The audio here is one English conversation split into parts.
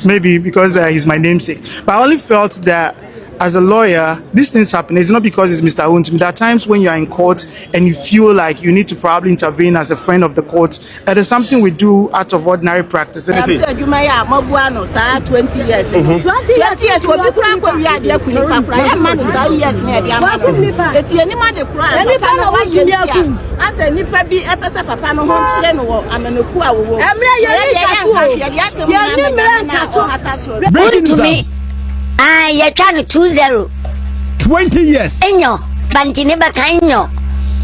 Maybe because he's my namesake. But I only felt that as a lawyer, these things happen. It's not because it's Mr. Wontumi. There are times when you're in court and you feel like you need to probably intervene as a friend of the court. That is something we do out of ordinary practice. 20 years. 20 years. We'll be crying when we are there. Man is yes, I said, Nipa be a papa no home children or I'm a poor woman. To me, you're trying to 20. 20 years. Enyo, Bantineba Kanyo.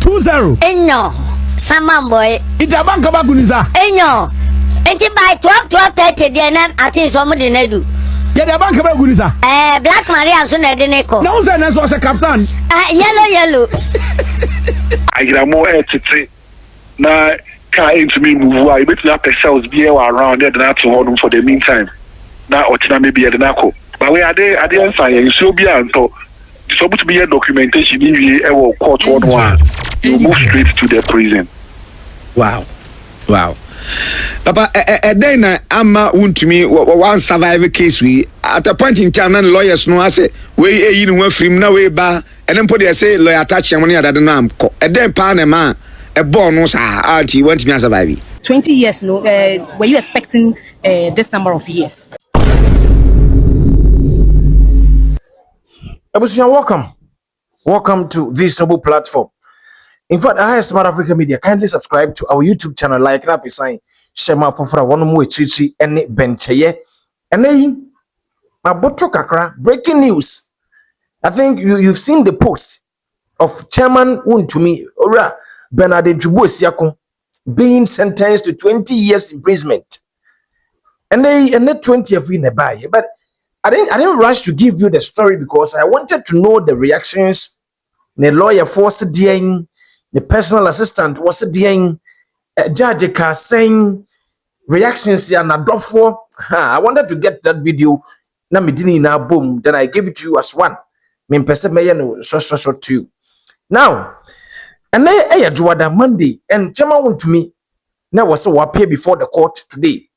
20. Enyo, Saman boy. It's a bank of Aguniza. Enyo, and by 12:30, then I think somebody do. Yeah, the bank of Aguniza. Black Maria soon at the Neko. No, sir, that's also captain. Yellow. I get more air to say. Now, can't into me move. I bet not the cells be around there than to hold them for the meantime. Now, or maybe at the Nako. But we are there at the answer. You should be until it's supposed to be a documentation in the court 1-1. You move straight to the prison. Wow. Papa, then I'm Wontumi one survivor case we at a point in time and lawyers no I say we you know from now way back and then put they say lawyer attach money at the name and then man a bonus auntie want me survive 20 years no were you expecting this number of years? Abusian, welcome to this noble platform. In fact, I have Smart Africa Media. Kindly subscribe to our YouTube channel, like that sign, Shema Fofra, one more chichi, and bencheye. And then, my botro kakra, breaking news. I think you've seen the post of Chairman Wontumi, Ora Bernard Siako, being sentenced to 20 years imprisonment. And the 20 of in a buy. But I didn't rush to give you the story because I wanted to know the reactions. The lawyer forced the personal assistant was the judge saying reactions here na dofo. I wanted to get that video. Na medini na boom. Then I gave it to you as one. Me person me no so to you. Now, and then Monday and Chairman Wontumi now was so appear before the court today.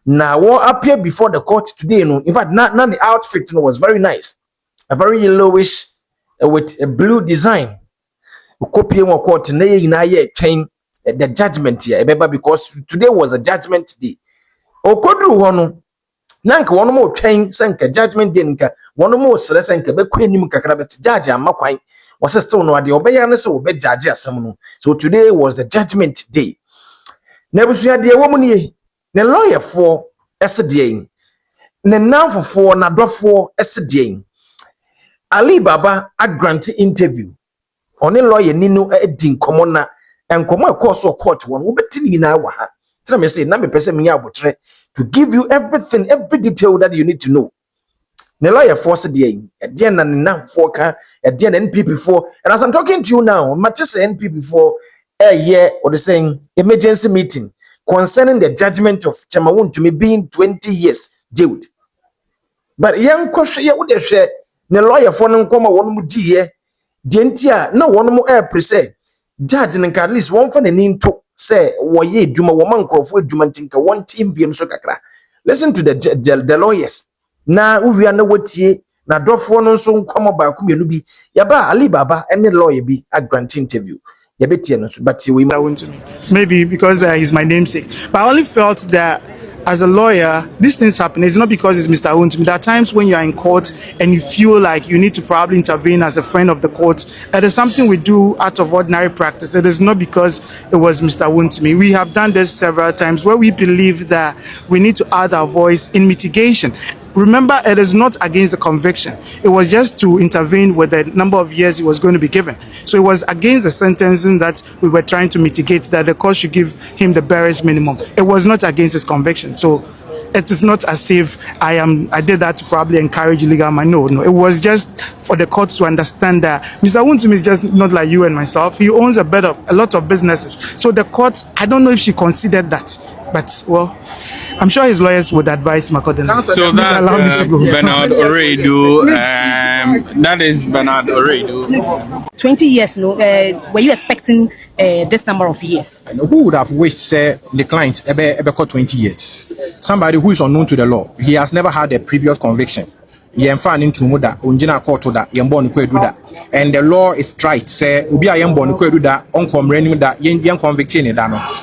Now what appear before the court today? No, in fact, not the outfit was very nice, a very yellowish with a blue design. Copy one court chain the judgment here, because today was a judgment day. Okodru one nanka one more chain sanka judgment day nka one more sanka be kwanim kakra bet judge amakwan was still no ade obeya no so be judge asem no. So today was the judgment day. Nebusuya de wo mu ne ne lawyer for SDN ne nanfo for na dofo SDN Ali Baba at grant interview only lawyer nino edin komona and komo course or court one wobetini na wa ha tell me say na me person me abotre to give you everything, every detail that you need to know. The lawyer force the at the end and now for at the end NP before, and as I'm talking to you now, much as NP before a year or the saying emergency meeting concerning the judgment of Chairman Wontumi being 20 years jailed. But young question ya would share the lawyer for no come one mu die dientia no one mu air prese judge nka at least one for the name to say woye djuma woman krofo djuma tinka one team VM so kakra. Listen to the lawyers. Na we are no wetie na dofo no so nkomo ba ku menu bi yaba Ali Baba any lawyer bi a grant interview yabetie no so but we maybe because he's my namesake. But I only felt that as a lawyer, these things happen. It's not because it's Mr. Wontumi. There are times when you're in court and you feel like you need to probably intervene as a friend of the court. It is something we do out of ordinary practice. It is not because it was Mr. Wontumi. We have done this several times where we believe that we need to add our voice in mitigation. Remember, it is not against the conviction. It was just to intervene with the number of years he was going to be given. So it was against the sentencing that we were trying to mitigate, that the court should give him the barest minimum. It was not against his conviction. So it is not as if I did that to probably encourage illegal man. No. It was just for the courts to understand that Mr. Wontumi is just not like you and myself. He owns a lot of businesses. So the court, I don't know if she considered that. But well, I'm sure his lawyers would advise him accordingly. So that's allow me to go. Bernard Oredu. That is Bernard Oredu. 20 years, no. Were you expecting this number of years? Who would have wished, say, the client ever 20 years? Somebody who is unknown to the law. He has never had a previous conviction. Yemfa into that, unjina court that, yembon do that. And the law is right. Say, ubi a yembon do that, unkom renew that, yen convicting it.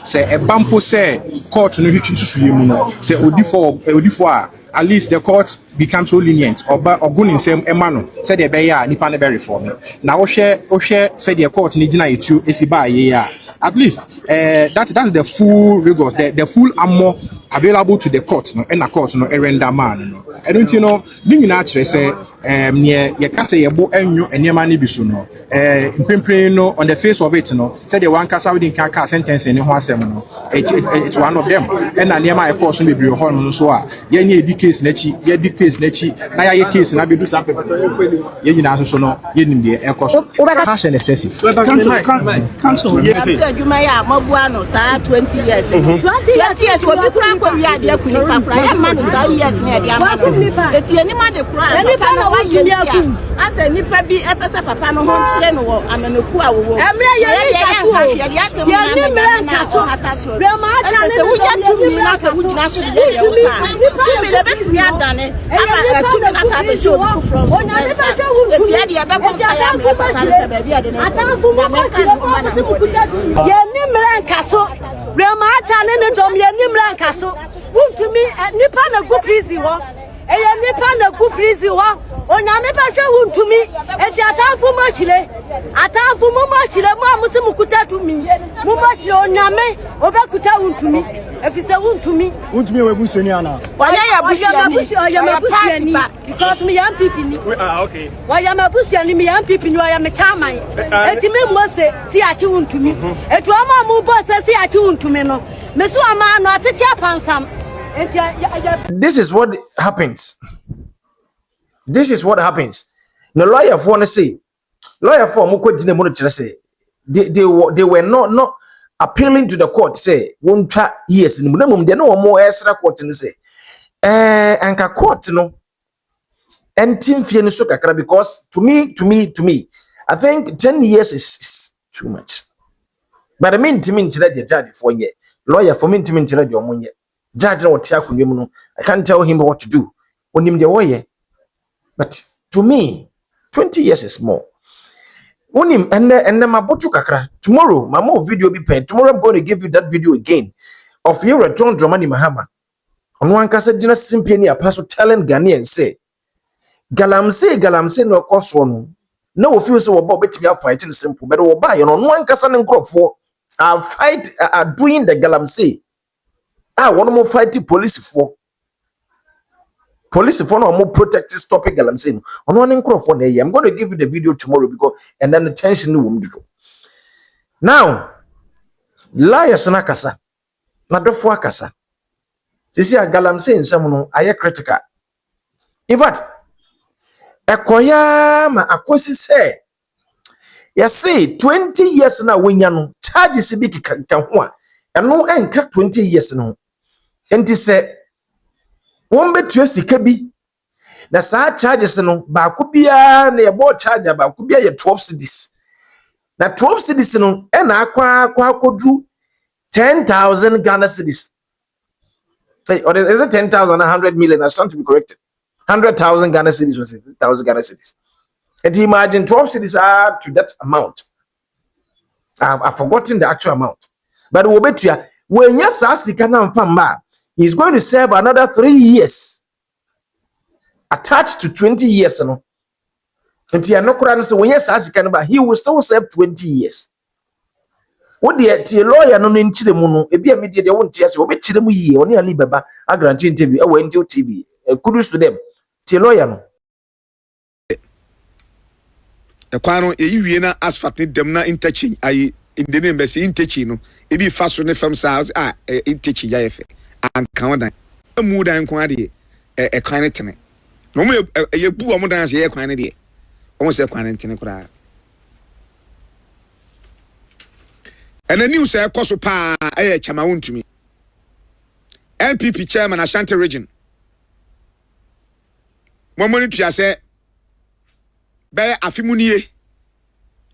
Say, a bampo say, court no hitu suyimuno. Say, udifo at least the court becomes so lenient or good in same emano said the beya nipa ne be reform na wo share said the court ni gina yitu esiba ye at least that's the full rigors the full armor available to the court no and the court no render man no I don't know ni nyina kire say near ye kata ye bo enyo enema ne biso no mpempren no on the face of it no said the one kasa within ka sentence ni ho asem no it's one of them and na neema e court no be ho no so a ye nye case nachi ye di case nachi na ya case na be do sa paper ye nyina so no ye nim de e cost cash and excessive Council yes adwuma ya mabua no sa 20 years 20 years we be kura kwa wi ade akuni papra ya man sa years na ade ama eti ani ma de kura papa no wa yemi aku asa nipa bi epesa papa no ho kire no wo amanoku a wo emre ye ni kaso ye ni mre kaso be ma ata ne wo ya tumi na sa wo jina so de ye wo tumi le betimi adane ama tumi na sa be show bu from eti ya de be ko ya me papa se be bi ade na atanfu mo ye ni mre kaso be ma ata ne ne dom ye ni mre kaso Wontumi nipa na gu prison ho eye nipa na gu prison ho onyame ba hwe Wontumi eti atanfu mo chile mo amusi mukuta tumi mo mo chile onyame obekuta Wontumi efise Wontumi we busoni ana wanya ya busiani because me young people ni okay wanya mabusiani me young people ni wanya me chairman eti me mose si achi Wontumi eti o mu boss si achi Wontumi no me so ama no atete apansam. This is what happens. This is what happens. No lawyer for no say. Lawyer for moko dine mo no say. They were not appealing to the court say won twa years ni mo mum de no mo esra court ni say. Anka court no entim fie ni so kakra because to me I think 10 years is too much. But I mean the judge for ye. Lawyer for me the omunye. Judge no tia kunwem no I can't tell him what to do. Onim de woye. But to me 20 years is more. Onim and mabotu kakra. Tomorrow my more video be pen. Tomorrow I'm going to give you that video again of you John Dramani Mahama. On one kasa jina simply ni apostle telling Ghanaians say galamse no cost one. No feel so about betimi fighting simple but oba you know one kasa ne nkrofo are doing the galamse. One more fight police for no more protect this topic galamse. On one nkrofo na I'm going to give you the video tomorrow because and then the tension no do. Now liars na kasa na dofo akasa. You see a galamse in some no aye critical. In fact, ekoya ma akosi say you see 20 years na wenya no charges bi kan ho a eno enka 20 years no enti say won betua sika bi na sa charges no ba ko bia na ye bo charge ba ko bia ye 12 cedis na 12 cedis no e na akwa akodu 10,000 Ghana cedis. Or is it 10,000 100 million? I stand to be corrected. 100,000 Ghana cedis or 1,000 Ghana cedis. And imagine 12 cedis are to that amount. I've forgotten the actual amount. But when he's going to serve another 3 years attached to 20 years. And he will still serve 20 years. What the lawyer no nchi de mu no ebi a media de won tia se obechire mu yie oni ali baba a grant interview e wa NGO TV kudos to them the lawyer no e kwano e yiwie na asphalt ni dem na interchange ayi in the name be interchange no ebi faso ne fam sa interchange ya efe an kan dan mu dan ko ade e kwan tene no mo ye bu o mo dan se ye kwan ne de o mo se kwan tene kura. And the news say koso pa chama Wontumi. NPP chairman Ashanti region momoni tua se be afimunie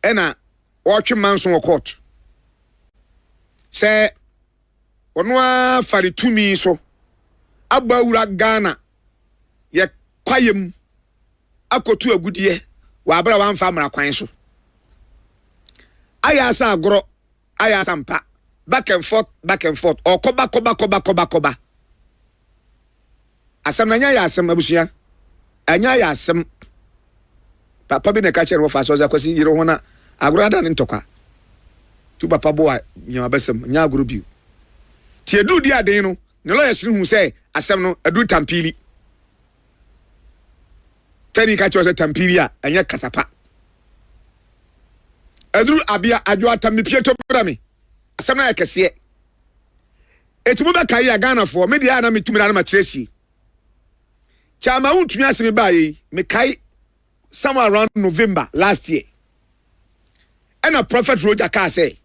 ena otwe manso court se ono afari tumi so abawura Ghana ye kwayem akotu agudie wa abra wanfa mara kwan so ayasa agoro ayasa mpa back and forth or koba asam nanya ya asam abusuya anya ya asam papa bi na ka chere wo fa so za kwasi yire ho na agoro ada ne ntokwa tu papa bo a nya basam nya agoro bi ti edu di aden no ne lawyer siri hu say asam no adu tampili tani ka chere tampili a anya kasapa adu abia adwo atamipie to brame asam na yakese etimu be kai ya Ghana for media na metumi na ma kiresi chama untumi asemi baye me kai somewhere around November last year and a prophet Roger ka say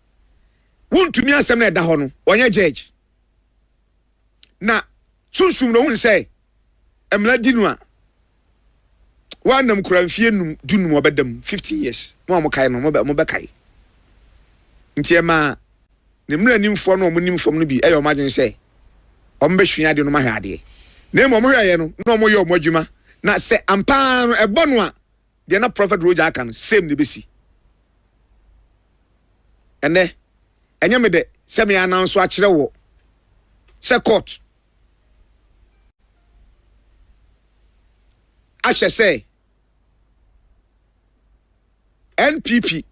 untumi asem na da ho no onye judge na sunsum no hun say emla dinu a wanam kuramfie num dunum obedam 50 years mo kai no mo be kai ntiema ne mra nimfo no nimfom no bi eyo madwen se ombehwia de no mahwade na mo hweye no na mo ye omadwuma na se ampa no ebo no a de na prophet Roger aka no same ne besi ene enye me de se me announce a kire wo se court ache se NPP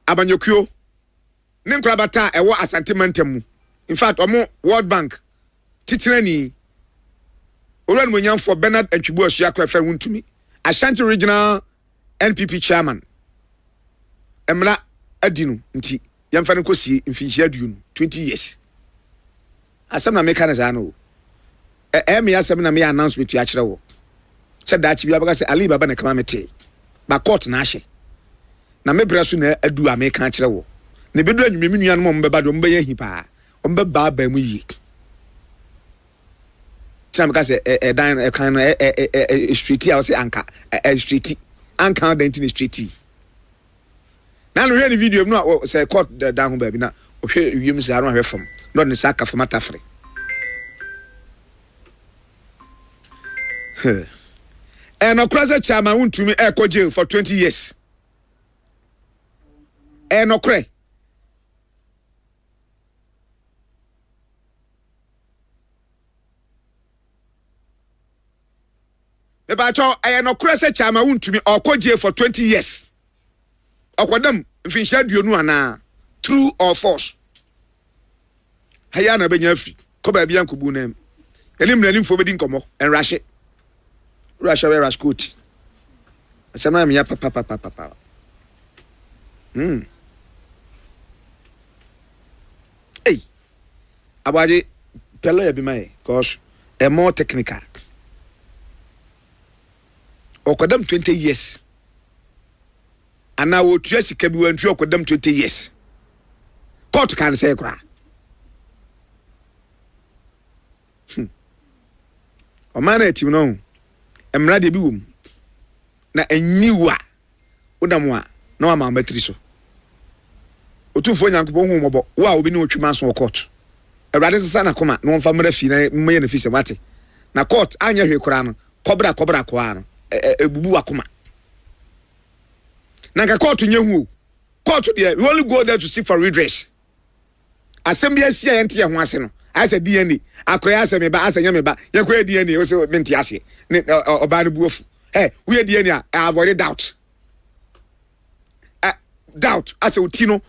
abanyokuo ne nkrabata ewo Asante Mantam in fact omo World Bank titirani oran monyan for Bernard Antwibu Asua kwafa Wontumi Ashanti regional NPP chairman emra adinu nti yamfa ne kosie mfinhia aduonu 20 years asem na meka na zano me asem na me announcement ya kire wo se dachi bia baka se Ali Baba na kama mete ba court na ahye na me braso na adu a meka kire wo ne bedu anwumi nua no mbeba do mbeye hi pa mbeba ba mu yi tina meka se dan kan street a se anka street anka dan tin street na no hwe ni video no se court dan ho ba bi na hwe wiem se aro hwe fam no ne saka fam atafre and okra chairman Wontumi go jail for 20 years and okra Ebacho and okra chairman Wontumi go jail for 20 years okwadam mfinhia duonu ana true or false haya na benya afi ko ba bia nkobu nam elim na limfo bedi nkomo en Russia we raskoti asema me ya papa hey abaje pelo ya bi mai cause a more technical okodam 20 years ana wo tua sika bi wantu okodam 20 years court kan say kra o mana etim no emra de bi wom na enyiwa odamwa na wa ma matri so otufo nyankopon hu mobo wa obi ne otwema so court awrade sesa na koma no mfa mra fi na mmaye na fi se mate na court anya hwe kora no kobra ko ano ebubu akoma na ka court nyehu court there we only go there to seek for redress assembly asia yente ye ho ase no asa DNA akora asa me ba asa nya me ba ye kwa DNA o se menti ase ne oba no buofu we DNA avoid doubt doubt asa utino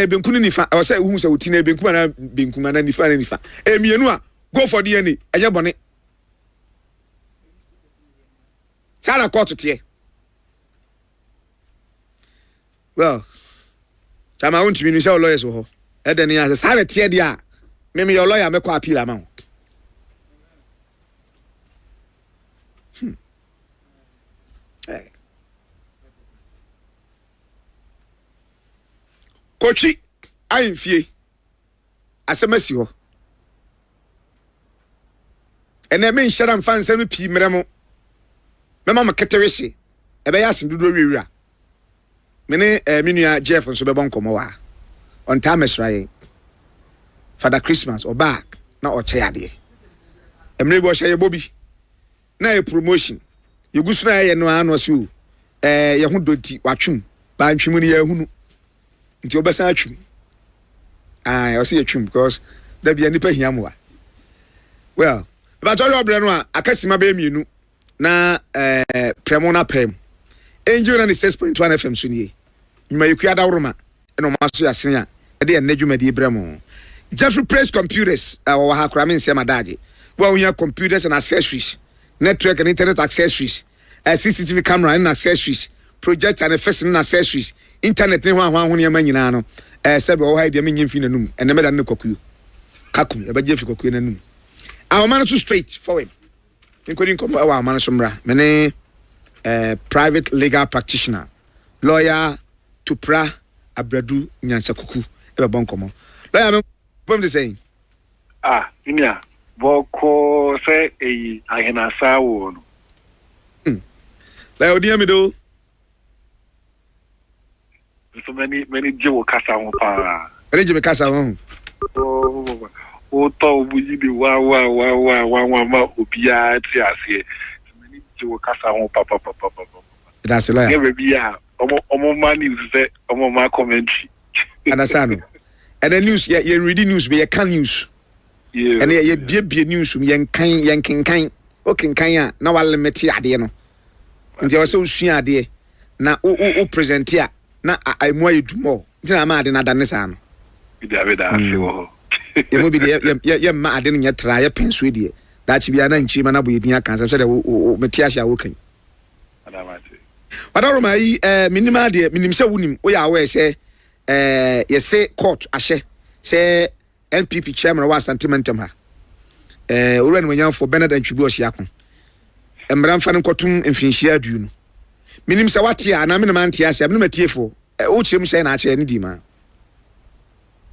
benkunu nifa o se hu se utina benkuma na nifa mienu a go for DNA eye bone Tana court tie well chama Wontumi ni say lawyers wo ho edeni ase sare tie dia me your lawyer me kwa appeal amount Kochi aimfie asemasi ho and I mean Sharam fans and P. Meramo. Mamma Caterishi, a bayasin do rira. Mene Minia Jeff and Sobabon Comoa. On time is right. Father Christmas or back, not or Chayadi. A maybe share Bobby. Now a promotion. You go snare no one was you. Yahundi, watching, by Chimuni Hunu. Into your best action. I see a trim because there be any pay yamwa. Well, but all your brand, I can see my baby, you know. Na Premona Pem. Angel and 6.1 FM Sunny. You may create a room and no master as senior. A dear Nejuma de Bremo. Jeffrey Press Computers, our Hakramin Samadadi. Well, we have computers and accessories, network and internet accessories, a CCTV camera and accessories, project and effects accessories, internet and one year manino, several hide the minion finum, and the Medan Cocu. Kakum, about Jeff Cocu. Our man too straight forward. Including our man Sombra, many private legal practitioner, lawyer to pra Abradu Nyansakuku, ever boncomo. Lawyer, I'm saying. Inya, Boko say I can assault. Leo, dear me do. So many Joe Casa. Regime Casa. Oh, we be one, Ubia, many Joe Casa, Papa. That's a lie. Never be a money is my commentary. Understand? And the news, you reading news, be a can news. Yeah. And you be news from yanking kind. Okay, kaya, now I'll limit ya, dear. And you are so sure, dear. Now, present here. Now, I more you do more. Then I'm mad in Adanesan. You will be the mad in your try a pen sweetie. That should be an inch, man. I'll be in your cancer. Said, Matiasha working. But all my minimal dear, minimum women, we are aware, say. Yes, say court, Ashe, say NPP chairman was sentimentum. When we young for Bernard and Chibush Yakon. And Bram Fan Cotum and Finchia Dune. Minim Sawatia, and I'm in a man Tias, I'm not tearful. Ochim say, I say, any demand.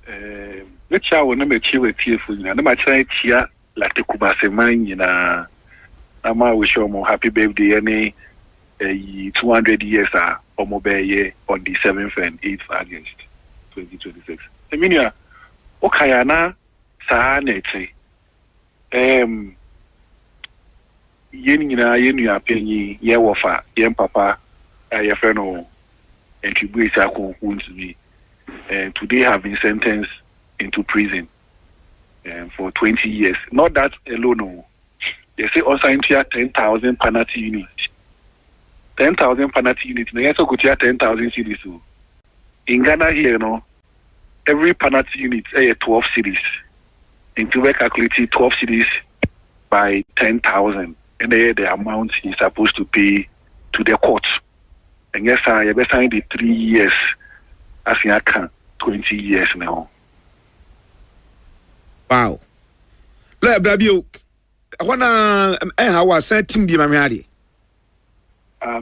The child will never cheer with tearful, and I'm trying here like the Kubase mine, you know. I'm always sure more happy birthday, any 200 years are on the 7th and 8th August 2026. I mean, yeah, Okayana Sahanete. Yenu penny, ye wafa, yen papa, your friend, and Chibuisa Wontumi. And today have been sentenced into prison for 20 years. Not that alone, no. They say also into 10,000 penalty units. 10,000 penalty units. They also go to 10,000 cities. In Ghana here, you know, every penalty unit is 12 cities. And to calculate 12 cities by 10,000, and the amount he's supposed to pay to the court. And yes, I have signed the 3 years as I can 20 years now. Wow. Let Brabio. I wanna how I sent him the mammy.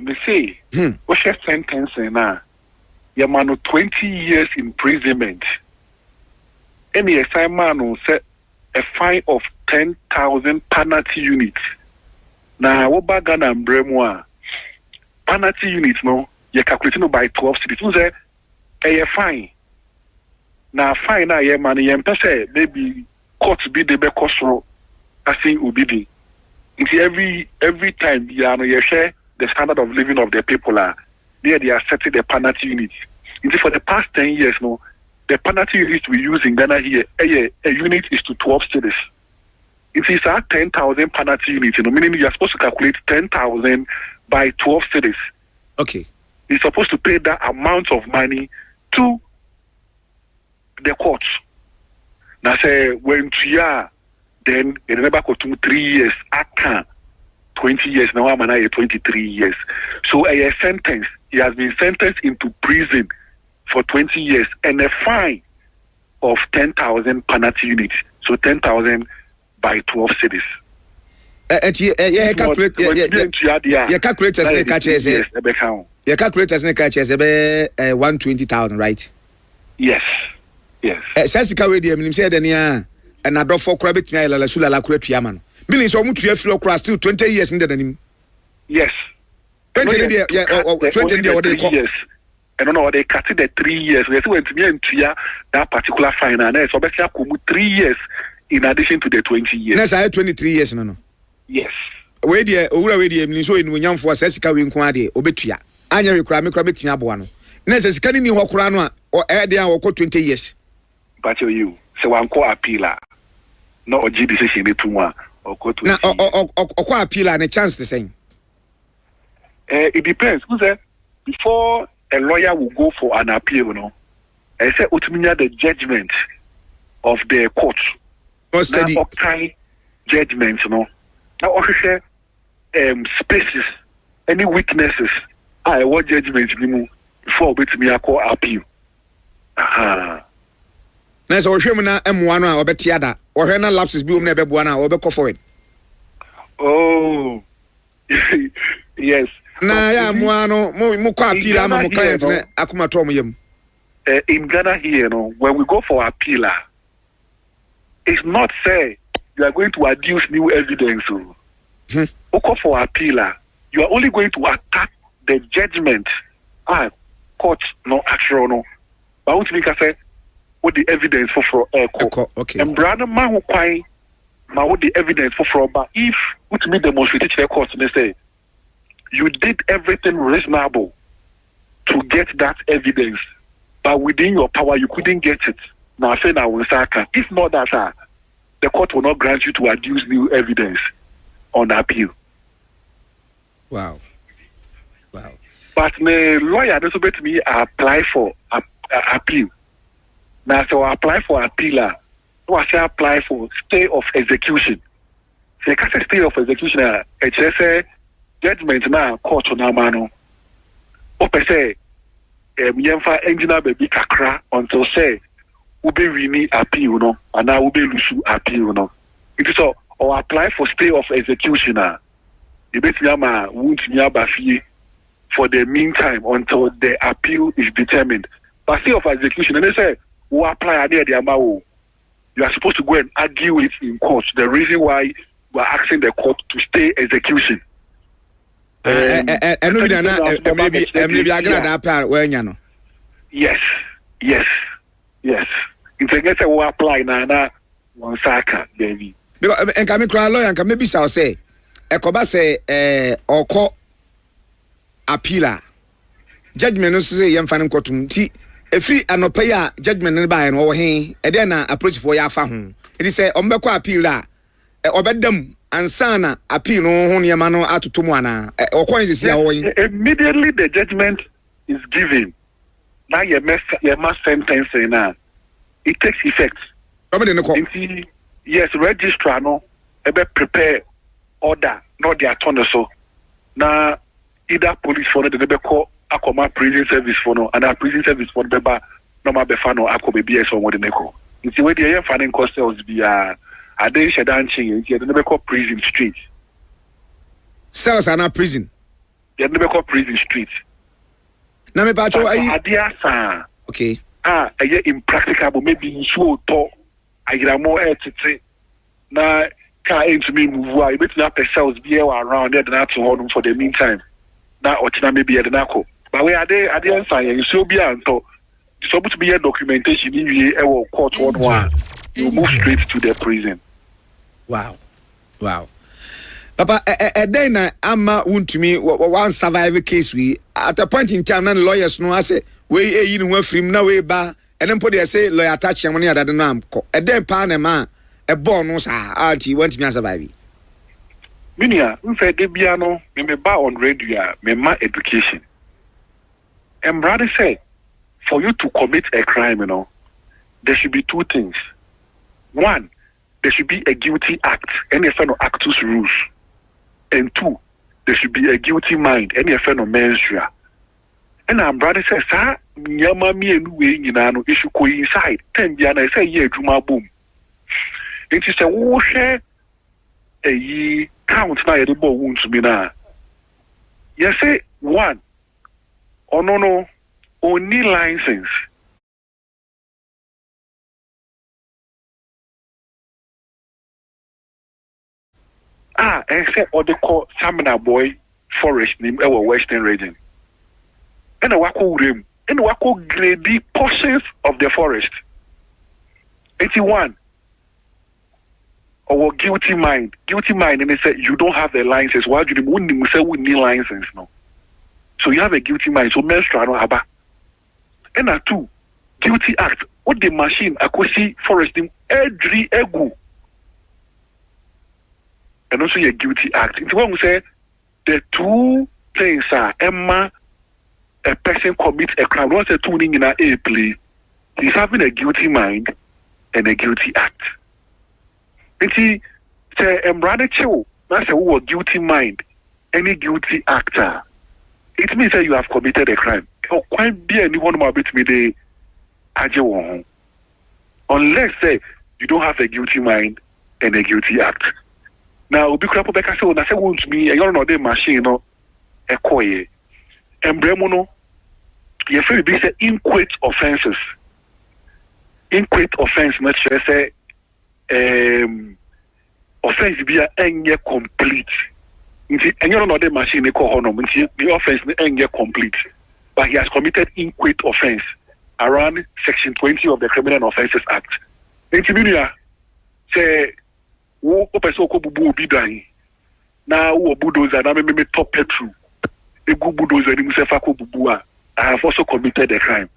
Me say, what's your sentence now? Your man 20 years imprisonment. Any assignment will set a fine of 10,000 penalty units. Now, what bag and Bremois penalty units, no, you're calculating by 12 cities. You say, a fine. Now, fine, I am money, and maybe court be the best cost. I think will be the. Every time you share the standard of living of the people are there, they are setting the penalty units. For the past 10 years, no, the penalty units we use in Ghana here, a unit is to 12 cities. It is at 10,000 penalty units, meaning you are supposed to calculate 10,000 by 12 cities. Okay. You're supposed to pay that amount of money to the court. Now say when you are, then it never go to 3 years. I can't. 20 years now. I'm 23 years. So a sentence. He has been sentenced into prison for 20 years and a fine of 10,000 penalty units. So 10,000 by 12 cities. Calculate as they catch as your calculators and catch as 120,000, right? Yes. Yes. Sassika radio, said, and I don't for crabbit, la sula la crep yaman. Meaning so much you have to still 20 years in the name. Yes. 20 years. Years. I don't know they cut it the 3 years. We went to me and that particular fine and so basically 3 years in addition to the 20 years. Yes, I had 23 years no. Yes. We dey owura we dey so in nyamfo asasika we nko ade obetua. Anya we kura me kura betimi aboa no. Na asasika ni ho kura no a e dey an 20 years. But you say one call appeal no oji decision be too one or go to na okwa appeal and a chance to say it depends who say before a lawyer will go for an appeal I say ultimately the judgment of the court study judgment now also spaces any weaknesses what judgment before me I call appeal na so hwem na M1 a obetia da ohwe na lapses bi na beboa na obekọ forward oh yes na ya M1 mo kwa appeal ama mo client na akuma to mo yam in Ghana here when we go for appeal it's not say you are going to adduce new evidence go for appeal you are only going to attack the judgment court no actual no but what we can say what the evidence for echo okay and brother man who quite what the evidence for but if what me demonstrate to the court and say you did everything reasonable to get that evidence but within your power you couldn't get it now I say now if not that the court will not grant you to adduce new evidence on appeal. Wow but the lawyer doesn't bet me apply for appeal. Now, so I apply for appeal. I say apply for stay of execution. So, I say stay of execution. It's a judgment now court na mano. Ope say, yemfa engineer baby kakra until say ube wini appeal no, and now ube lusu appeal no. It is so or apply for stay of execution. You bet yama won't nyaba for the meantime until the appeal is determined. But stay of execution, and they say. Who apply the amount you are supposed to go and argue it in court. The reason why we are asking the court to stay execution. And maybe I got that part when you know. Yes. It's against who apply na one saka baby. Because and come cry lawyer and maybe shall say Ekoba say or court appealer judgment no say yam fan kotum ti free anopaya judgment ne ba no wo he e dey na approach for ya fa ho it say ombekọ appeal a obedam ansana appeal no ho ne ma no atoto mu ana okon sisi a wo immediately the judgment is given now your mass sentence na it takes effect yes registrar no ebe prepare order not the attorney so na either police for the be call akoma prison service for no and a prison service for beba normal befa no akobe bs on what neko nti we dey finding costs be a dey shedan chin nti dey be call prison street cells are not prison dey be call prison street na me ba cho adia sa okay eye impracticable maybe so to agira mo tete na ka into me move a bit na cells be around there na to hold for the meantime na otina maybe the nako but we are there sign so be anto supposed to be a documentation in we court one you move straight to the prison. Wow papa then ama Wontumi one survive case we at a point in time na lawyers no say we yi no afrim na we ba and then put they say lawyer attach am na adade na am ko then pa na ma e born no sa anti Wontumi survive minia mfe de bia no me ba on radio me ma education and brother say for you to commit a crime there should be two things. One, there should be a guilty act any offense of actus rules, and two, there should be a guilty mind any offense of mensura. And I'm brother says sir nyama mi enu we nyina no issue coincide ten bia na say ye adwuma bom it is a wo share a count na yede bo Wontumi na you say one no only license And say or they call Samina Boy Forest name our Western region. And a wako rim, and wako grady portions of the forest. 81. Or guilty mind, and they say you don't have the license. Why do you wouldn't say we need license no? So you have a guilty mind. So menstrual no haba. And a 2 guilty act. What the machine akosi forest name every ego. And also a guilty act. It's when we say the 2 things are Emma, a person commits a crime. Once a tuning in a play, he's having a guilty mind and a guilty act. And he say, rather chill. That's a guilty mind, any guilty actor. It means that you have committed a crime. Or quite be anyone more bit me the aje unless say you don't have a guilty mind and a guilty act. Now, Obi Krapo Beka say, "Na say Wontumi, you know the machine, no, ekoye." Embremono, you feel be say inchoate offences. Inchoate offence, not say, offence be a enye complete. And you know the machine, they call honor, the offence enye complete, but he has committed inchoate offence around Section 20 of the Criminal Offences Act. Intimidate, say. Wo person ko bubu obi dan na wo bulldozer na me top petrol egu bulldozer ni musefa ko bubu a I have also committed a crime.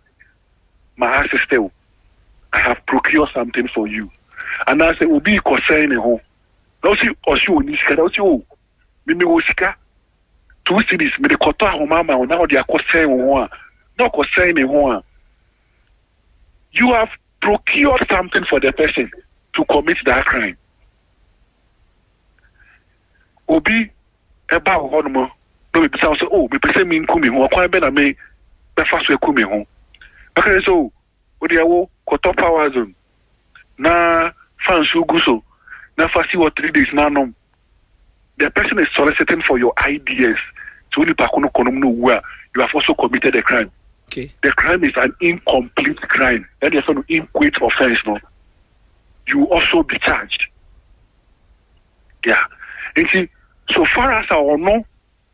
My sister, I have procured something for you, and I say obi concern ho na si osi oni sika na osi o me wo sika 2 cities me de koto ahoma ma na o de akosɛn ho a na akosɛn ne ho a you have procured something for the person to commit that crime. Obi eba ho no mo no be say oh me pese me nkumi ho kwan be na me be fa so ekumi ho because so odi awo koto power zone na fansu guso na fasi what 3 days na no the person is soliciting for your ideas so ni pa kono no where you have also committed a crime. Okay, the crime is an incomplete crime, that is an inchoate offense. No, you also be charged. Yeah, and see, so far as I know,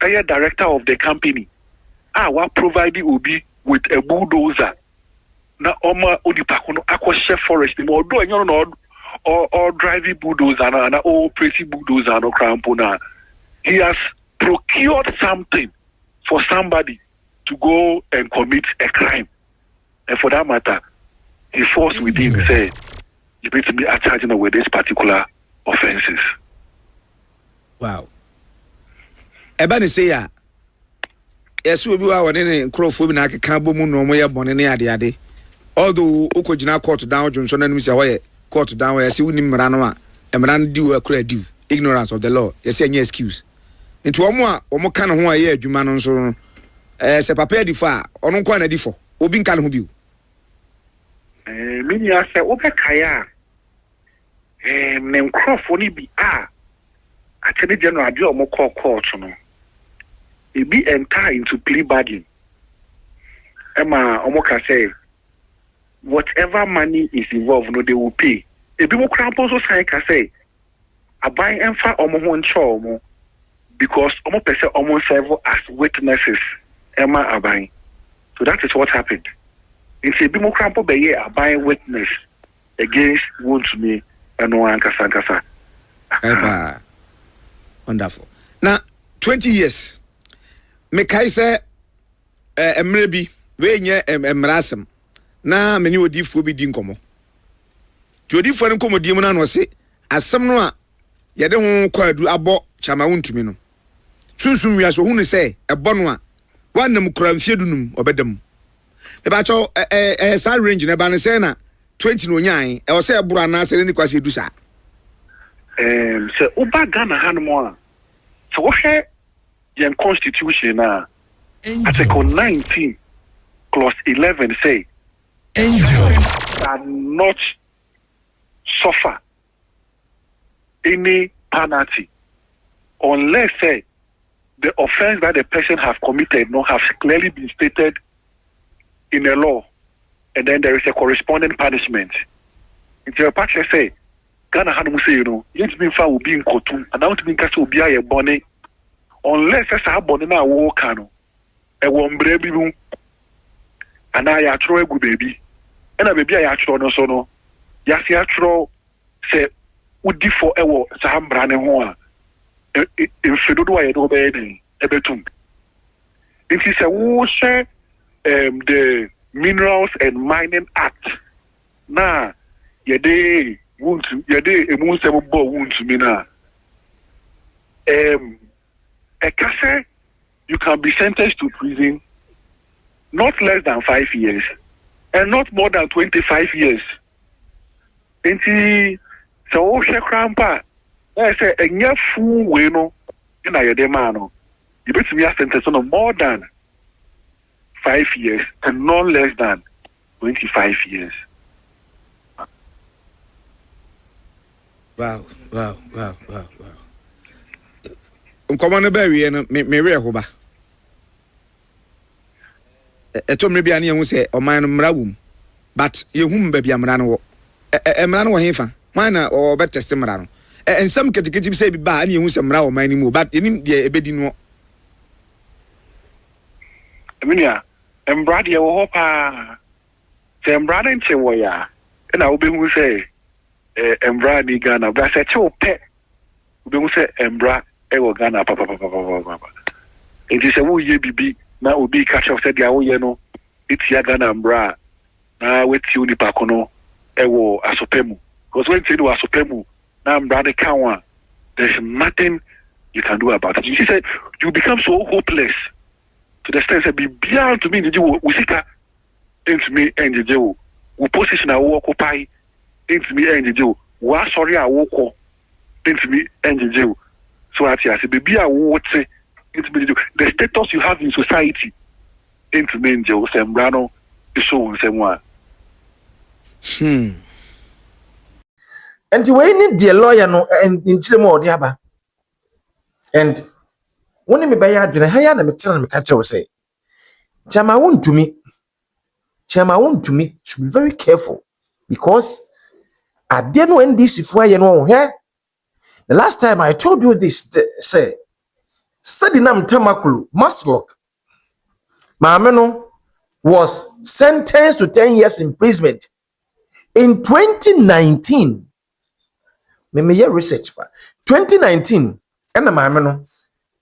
I am director of the company. I will provide Obi with a bulldozer. Na oma odipakono akoshe forest mo do enyo no or driving bulldozer na or pretty bulldozer no crampo na. He has procured something for somebody to go and commit a crime. And for that matter, he forced within say you need to be charging with this particular offenses. Wow. Ebani say ya. Yes, we be wa ne nkrofo bi na akeka bomu no mo ye bone ne ade. Although ukojina court down Johnson na nimsi ahoye court down yes uni mmara no a mmara no di wa kura di ignorance of the law. Yes any excuse. Nti omo ka ne ho a ye adwuma no nso se papa di fa ono nko na di fo obi nka ne ho biu. Me ya se obekaya me nkrofo ni bi Attorney General adi omo court no. It be enter into plea bargain. Emma omo ka say whatever money is involved, no, they will pay. If people cramp also sign can say, I buy and for almost one because almost person almost serve as witnesses. Emma Abai. So that is what happened. It's a people cramp by year, I buy witness against Wontumi and no one Kasa. Wonderful. Now, 20 years. Me kai say emrebi we nye emrasem. Na meni odifo bi di nkomo. Ti odifo ne nkomo di mu na no se asem no a ye de ho kwadu abo chama Wontumi no. Sunsun wi aso hu ne se ebo no a wanam kura mfiedunum obedam. E ba cho sa range ne ba ne se na 20 no nyan e o se ebura na se ne kwase edusa. Se oba Ghana hanmo a so wo hwe yen constitution na article 19 clause 11 say cannot suffer any penalty unless say the offense that the person have committed no have clearly been stated in the law, and then there is a corresponding punishment. If your partner say Ghana Hanum say, you to be found will be in Kotum, and out to be castle be a bonnet, unless as a bonnet now walk cano. A one baby, and I throw a good baby, and a baby I throw no sono. Yasi I throw say, would differ ever Sam Brannon. In Fido, I don't obey a betum. It is a water, the Minerals and Mining Act. Nah, yede emunse bo Wontumi na. A case, you can be sentenced to prison not less than 5 years and not more than 25 years. Enti so shekrampa. I say enya fu we no na yede ma no. You bet me a sentence no more than 5 years and not less than 25 years. Wow. Nkɔmɔ no baa wie no me werɛ ho ba. Ɛtɔ mmerɛ bia ne yɛhu sɛ ɔman no mmara wom, but yɛhu baabi a mmara no wɔ. Mmara no wɔ hefa? Hwan na ɔbɛtɛste mmara no? Nsɛm ketekete bi sɛ bi baa ne yɛhu sɛ mmara wɔ ɔman no mu, but yɛnim deɛ ɛbɛdi no. Eminia, mmara deɛ wɔ hɔ paa. Sɛ mmara no nkyɛ wɔ yɛ a, ɛna wobɛhu sɛ Embra ni Ghana, but I said, "Oh, pet." We don't say Embra, Ghana, papa. It is a woo ye bibi. Now will be catch up said, "Ya no, it's ya Ghana Embra." Now with you ni pakono, ewo asopemu. Because when you do asopemu, now Embra the kawa, there's nothing you can do about it. You see, you become so hopeless to the extent that be beyond to me. Did you usika into me and you we position our occupy. Into me and you was sorry I walk into me and you so I say baby I walk into me the status you have in society into me and you Sembrano is so same one. And you need the lawyer no and in more diaba. And when me buy a dinner, I am a tell me catch say. Chama Wontumi should be very careful because I didn't know this if I know here. The last time I told you this, say, Sadinam Tamakulu, Maslok, Mameno was sentenced to 10 years imprisonment in 2019. Me your research, 2019, and the Mameno,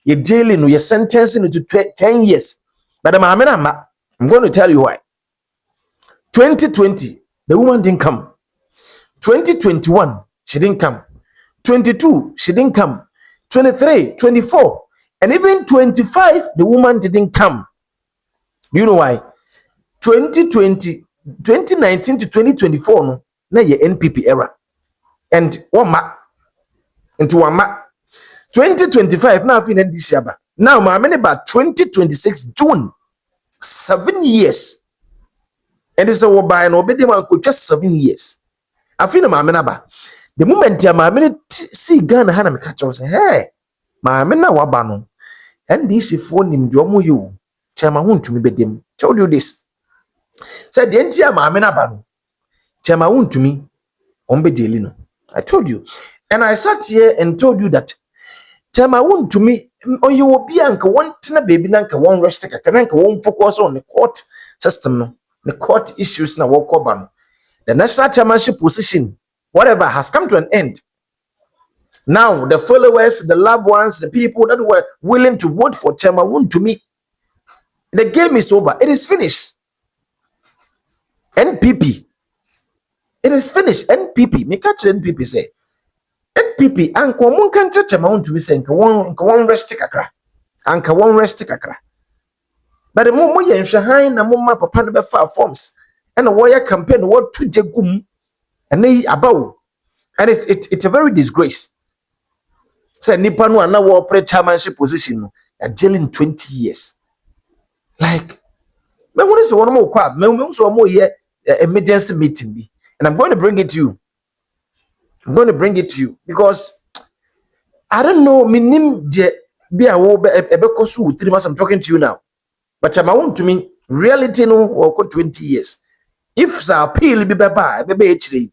you're jailing, you're sentencing to 10 years. But the Mamena, I'm going to tell you why. 2020, the woman didn't come. 2021, she didn't come. 22, she didn't come. 23, 24, and even 25, the woman didn't come. You know why? 2019 to 2024, no, na ye NPP era. And one ma into one ma 2025 now in this year. Now my many about 2026 June, 7 years. And it's a by an obedient man could just 7 years. I feel my menaba. The moment my minute see Ghana Hana me catch us, hey, my mena wabano. And this if one in Jomo you, Chama Wontumi bedim. Told you this. Said the entire my menaba. Chama Wontumi, Ombe Delino. I told you. And I sat here and told you that Chama Wontumi, or you will be uncle one tina baby nanka one rest cananka won't focus on the court system, the court issues na walk over. The national chairmanship position, whatever, has come to an end. Now, the followers, the loved ones, the people that were willing to vote for Chairman Wontumi, the game is over. It is finished. NPP. It is finished. NPP. Me catch NPP say. NPP. Anko mun kancha Chairman Wontumi say anka won rest kakra. Anka won rest kakra. But the mo ye nhwahan na mo ma papa no be fa forms. And a warrior campaign what to jegum and they about. And it's a very disgrace. Say nipa no na war pre chairmanship position a jailing 20 years. Like me want to say one more kwab, me so more here emergency meeting be. And I'm going to bring it to you. I'm going to bring it to you because I don't know minim de be a wo ebekosu 3 months I'm talking to you now. But Chairman Wontumi reality no or 20 years. If the appeal be baba, be actually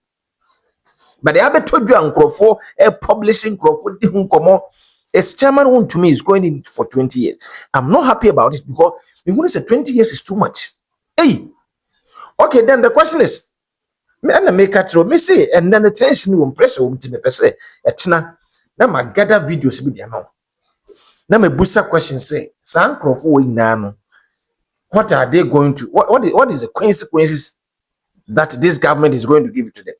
But the other told you and a publishing Crawford as chairman Wontumi is going in for 20 years. I'm not happy about it because we want to say 20 years is too much. Hey, okay, then the question is, me and make a throw me say, and then the tension will pressure to me say, Etina, now my gather videos with the amount. Now my booster question say, San Crawford nano. What are they going to what is the consequences that this government is going to give to them?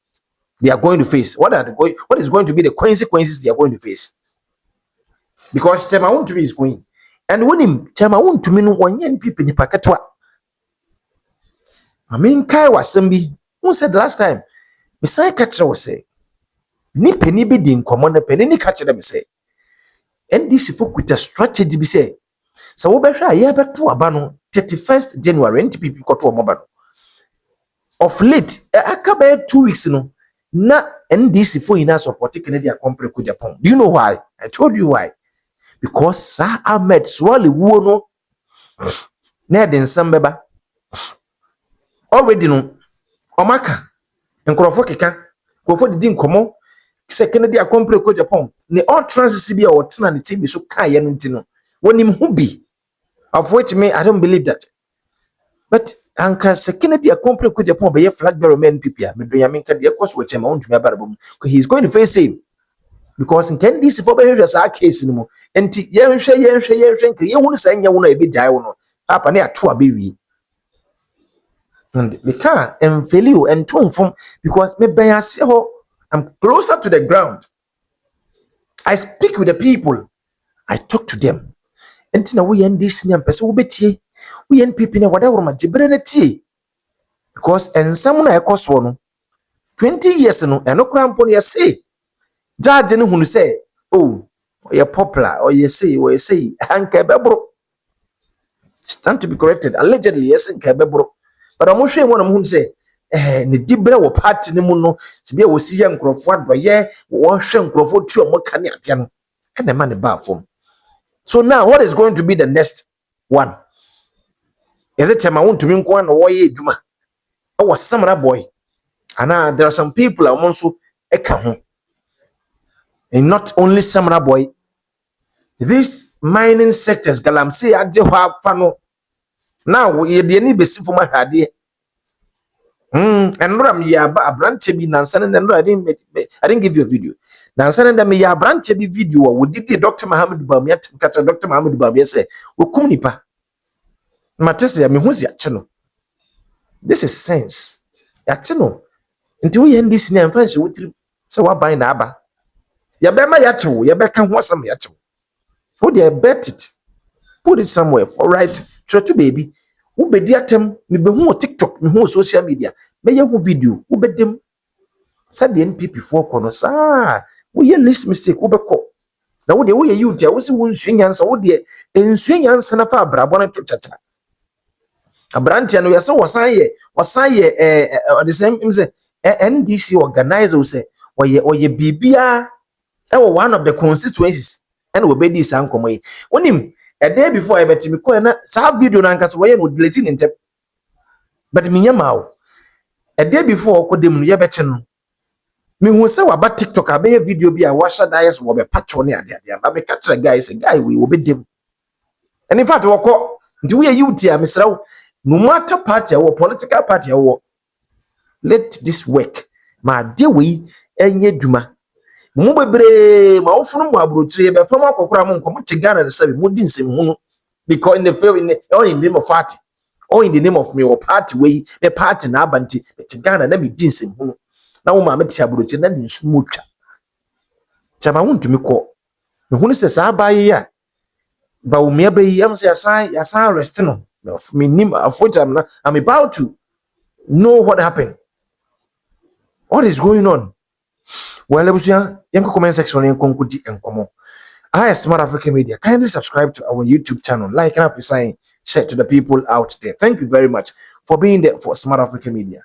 They are going to face. What is going to be the consequences they are going to face? Because Chema Wontumi is going. And when him Chema Wontumi no one yen people ni paketwa. I mean Kai Wasembi, who said last time, Messiah catcher was say, ni penny be din common penny ni catcher them say. And this folk with a strategy be say. So we better yeah but to abano 31st January and people got to a mobile. Of late, akabe 2 weeks no. Na NDC for ina support Canadian company ku Japan. Do you know why? I told you why. Because Sir Ahmed Swali Wono na den sambeba already no omaka nkrofo keka krofo didi nkomo se Canadian company ku Japan ne all transit bi a wotena ne team so kan ye no ntino wonim hu bi of which me I don't believe that. But anka se Canadian company ku Japan be flag bearer men pipia me do yaminka de course wo Chema Wontumi abarabom because he's going to face him. Because in 10 days for behavior as a case no more. And yen share nke ye hunu say nya wona e be jai wono. Papa na ato abewi. And we can't fail you and tone from because me ben ase ho I'm closer to the ground. I speak with the people. I talk to them. And na we end this nyam pese wo betie. We end people na whatever ma jibere na tie. Because and some na ekoso no 20 years no eno krampo na say judge no hunu say oh you popular or you say anke bebro stand to be corrected allegedly yes anke bebro but I'm sure one hunu say ni dibre wo party ni mu no se bia wo si ye nkrofo adoye wo hwe nkrofo tu o maka ne ade no and the man ba form. So now what is going to be the next one? Is it Chema Wontumi nko na wo ye eduma I was samara boy and there are some people among so eka ho. And not only Samara boy, these mining sectors, Galamsey, Adjeha, Fano. Now, ye be any besi for my idea. And Ram ya a branch be Nansan and I didn't give you a video. Nansan and me ya branch be video. Would did the Dr. Mohammed Bamiat, Dr. Mohammed Bamia say, Ukunipa. Matessa, me who's ya channel. This is sense. Yachino. Until we end this name, French with you. So what by Naba? Ya bema yacho, ya beka ho asam yacho. So they bet it. Put it somewhere for right. Try to baby. Who be the atem, me be hu TikTok, me hu social media. Me ye hu video, who be them. Said the NPP for corners. We ye list mistake, who be ko. Na wo de wo ye you dia, wo se wo nsuanyansa, wo de nsuanyansa na fa abrabona to tata. Abrantia no ya se wasan ye the same him say NDC organizer say oye bibia one of the constituencies and we be this ankomo yi onim a day before I bet me ko na sa video na nkaso we no deleting ntem but me nyama a day before ko dem ye beche no me hu se wa ba TikTok abe video bi a washa dies wo be patcho ne ade ba me catch guys guy we be dem and in fact wo ko ndi we youth ya mesraw no matter party or political party or let this work ma de we enye duma mu bebre ma ofunu mu abrotire be fam akokora mu nkomo tegana de sabe mu di nsem hu because in the fail in the name of party or in the name of me or party we the party na abanti tegana na me di nsem hu na wo ma meti abrotire na di nsumu twa Chema Wontumi ko me hu ne se sa baye ya ba wo me abayi am se yasan rest no me nim afojam I'm about to know what happened. What is going on? Well, yanko comment section in konkudi enkomo. Smart African Media. Kindly subscribe to our YouTube channel. Like and sign, share to the people out there. Thank you very much for being there for Smart African Media.